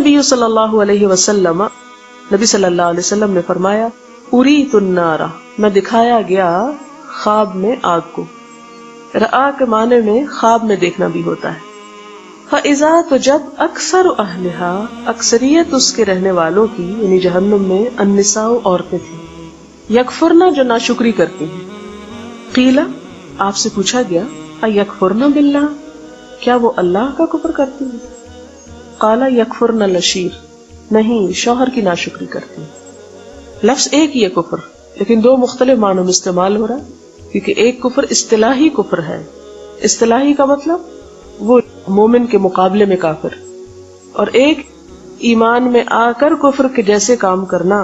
النبی صلی اللہ علیہ وسلم، نبی صلی اللہ علیہ وسلم نے فرمایا، اریت النار، میں دکھایا گیا خواب میں آگ کو. رآ کے معنی میں خواب میں دیکھنا بھی ہوتا ہے. فَإِذَا، تو جب اکثر اہلہا، اکثریت اس کے رہنے والوں کی یعنی جہنم میں، النساء، عورتیں تھیں، یکفرنا، جو ناشکری کرتی ہیں. قیل، آپ سے پوچھا گیا، ایکفرنا باللہ، کیا وہ اللہ کا کفر کرتی ہیں؟ قال یکفرن العشیر، نہیں، شوہر کی ناشکری کرتی ہیں. لفظ ایک ہی ہے کفر، لیکن دو مختلف معنوں میں استعمال ہو رہا ہے، کیونکہ ایک کفر اصطلاحی کفر ہے. اصطلاحی کا مطلب وہ مومن کے مقابلے میں کافر، اور ایک ایمان میں آ کر کفر کے جیسے کام کرنا.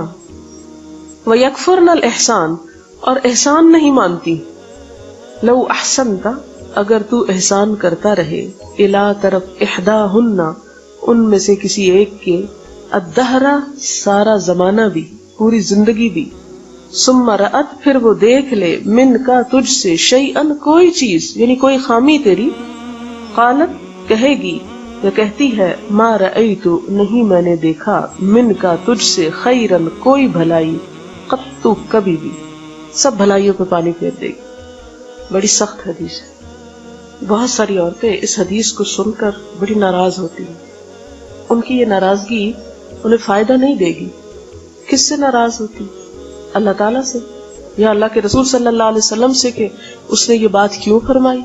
وَيَكْفُرْنَ الْإِحْسَانَ، اور احسان نہیں مانتی. لو احسنت، اگر تو احسان کرتا رہے، الا، طرف، احداہن، ان میں سے کسی ایک کے، الدہر، سارا زمانہ بھی، پوری زندگی بھی، ثم رأت، پھر وہ دیکھ لے، من کا، تجھ سے، شیئن، کوئی چیز یعنی کوئی خامی تیری، قالت، کہے گی یا کہتی ہے، ما رأیت، نہیں میں نے دیکھا، من کا، تجھ سے، خیرن، کوئی بھلائی، قط، کبھی بھی. سب بھلائیوں پہ پانی پھیر دے گی. بڑی سخت حدیث ہے. بہت ساری عورتیں اس حدیث کو سن کر بڑی ناراض ہوتی ہیں. ان کی یہ ناراضگی انہیں فائدہ نہیں دے گی. کس سے ناراض ہوتی؟ اللہ تعالیٰ سے، یا اللہ کے رسول صلی اللہ علیہ وسلم سے کہ اس نے یہ بات کیوں فرمائی.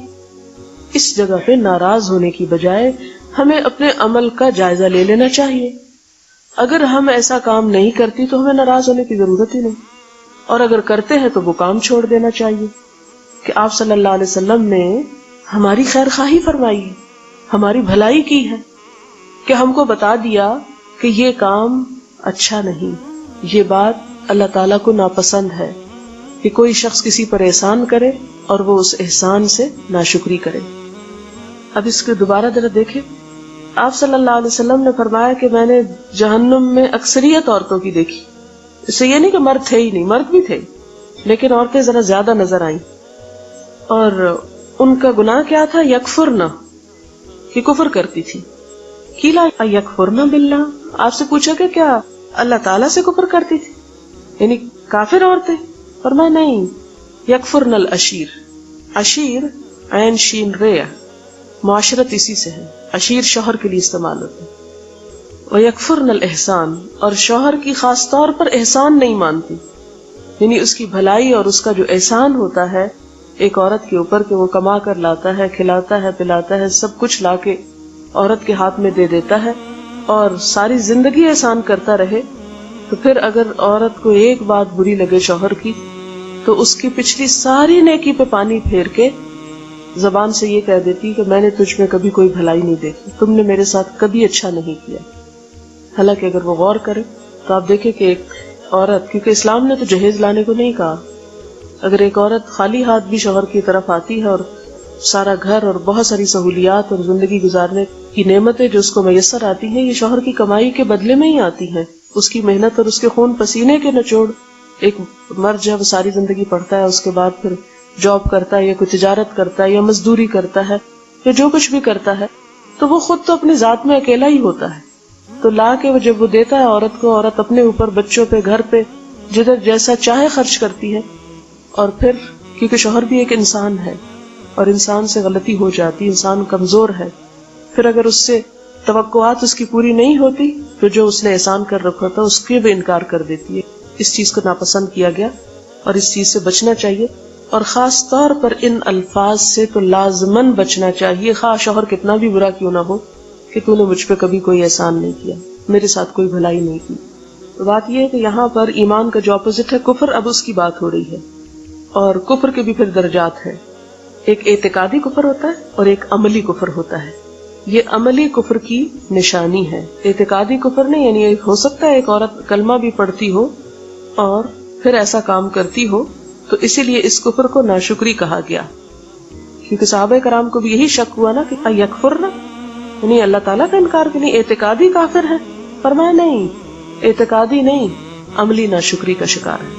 اس جگہ پہ ناراض ہونے کی بجائے ہمیں اپنے عمل کا جائزہ لے لینا چاہیے. اگر ہم ایسا کام نہیں کرتی تو ہمیں ناراض ہونے کی ضرورت ہی نہیں، اور اگر کرتے ہیں تو وہ کام چھوڑ دینا چاہیے. کہ آپ صلی اللہ علیہ وسلم نے ہماری خیر خواہی فرمائی ہے، ہماری بھلائی کی ہے، کہ ہم کو بتا دیا کہ یہ کام اچھا نہیں، یہ بات اللہ تعالیٰ کو ناپسند ہے کہ کوئی شخص کسی پر احسان کرے اور وہ اس احسان سے ناشکری کرے. اب اس کو دوبارہ ذرا دیکھیں. آپ صلی اللہ علیہ وسلم نے فرمایا کہ میں نے جہنم میں اکثریت عورتوں کی دیکھی. اس سے یہ نہیں کہ مرد تھے ہی نہیں، مرد بھی تھے، لیکن عورتیں ذرا زیادہ نظر آئیں. اور ان کا گناہ کیا تھا؟ یکفرنا، کہ کفر کرتی تھی. قیل یکفرنا باللہ، آپ سے پوچھا کہ کیا اللہ تعالیٰ سے کفر کرتی تھی، یعنی کافر عورتیں؟ فرمایا نہیں، یکفرن العشیر. عشیر، عین شین ریہ، معاشرت اسی سے ہے. عشیر شوہر کے لیے استعمال ہوتا ہے. وَيَكْفُرْنَ الْإِحْسَانَ، اور شوہر کی خاص طور پر احسان نہیں مانتی، یعنی اس کی بھلائی اور اس کا جو احسان ہوتا ہے ایک عورت کے اوپر کہ وہ کما کر لاتا ہے، کھلاتا ہے، پلاتا ہے، سب کچھ لا کے عورت کے ہاتھ میں دے دیتا ہے، اور ساری زندگی احسان کرتا رہے. تو پھر اگر عورت کو ایک بات بری لگے شوہر کی، تو اس کی پچھلی ساری نیکی پہ پانی پھیر کے زبان سے یہ کہہ دیتی کہ میں نے تجھ میں کبھی کوئی بھلائی نہیں دیکھی، تم نے میرے ساتھ کبھی اچھا نہیں کیا. حالانکہ اگر وہ غور کرے تو آپ دیکھیں کہ ایک عورت، کیونکہ اسلام نے تو جہیز لانے کو نہیں کہا، اگر ایک عورت خالی ہاتھ بھی شوہر کی طرف آتی ہے اور سارا گھر اور بہت ساری سہولیات اور زندگی گزارنے کی نعمتیں جو اس کو میسر آتی ہیں، یہ شوہر کی کمائی کے بدلے میں ہی آتی ہیں، اس کی محنت اور اس کے خون پسینے کے نچوڑ. ایک مرد جب ساری زندگی پڑھتا ہے، اس کے بعد پھر جاب کرتا ہے یا کوئی تجارت کرتا ہے یا مزدوری کرتا ہے یا جو کچھ بھی کرتا ہے، تو وہ خود تو اپنی ذات میں اکیلا ہی ہوتا ہے. تو لا کے وہ جب وہ دیتا ہے عورت کو، عورت اپنے اوپر، بچوں پہ، گھر پہ، جدھر جیسا چاہے خرچ کرتی ہے. اور پھر کیونکہ شوہر بھی ایک انسان ہے اور انسان سے غلطی ہو جاتی، انسان کمزور ہے، پھر اگر اس سے توقعات اس کی پوری نہیں ہوتی تو جو اس نے احسان کر رکھا تھا اس کے بھی انکار کر دیتی ہے. اس چیز کو ناپسند کیا گیا اور اس چیز سے بچنا چاہیے. اور خاص طور پر ان الفاظ سے تو لازماً بچنا چاہیے، خواہ شوہر کتنا بھی برا کیوں نہ ہو، کہ تو نے مجھ پہ کبھی کوئی احسان نہیں کیا، میرے ساتھ کوئی بھلائی نہیں کی. بات یہ ہے کہ یہاں پر ایمان کا جو اپوزٹ ہے کفر، اب اس کی بات ہو رہی ہے. اور کفر کے بھی پھر درجات ہیں. ایک اعتقادی کفر ہوتا ہے اور ایک عملی کفر ہوتا ہے. یہ عملی کفر کی نشانی ہے، اعتقادی کفر نہیں. یعنی ہو سکتا ہے ایک عورت کلمہ بھی پڑھتی ہو اور پھر ایسا کام کرتی ہو، تو اسی لیے اس کفر کو ناشکری کہا گیا. کیونکہ صحابہ کرام کو بھی یہی شک ہوا نا کہ یکفرنا، یعنی اللہ تعالیٰ کا انکار کے نہیں، اعتقادی کافر ہے. فرمایا نہیں، اعتقادی نہیں، عملی ناشکری کا شکار ہے.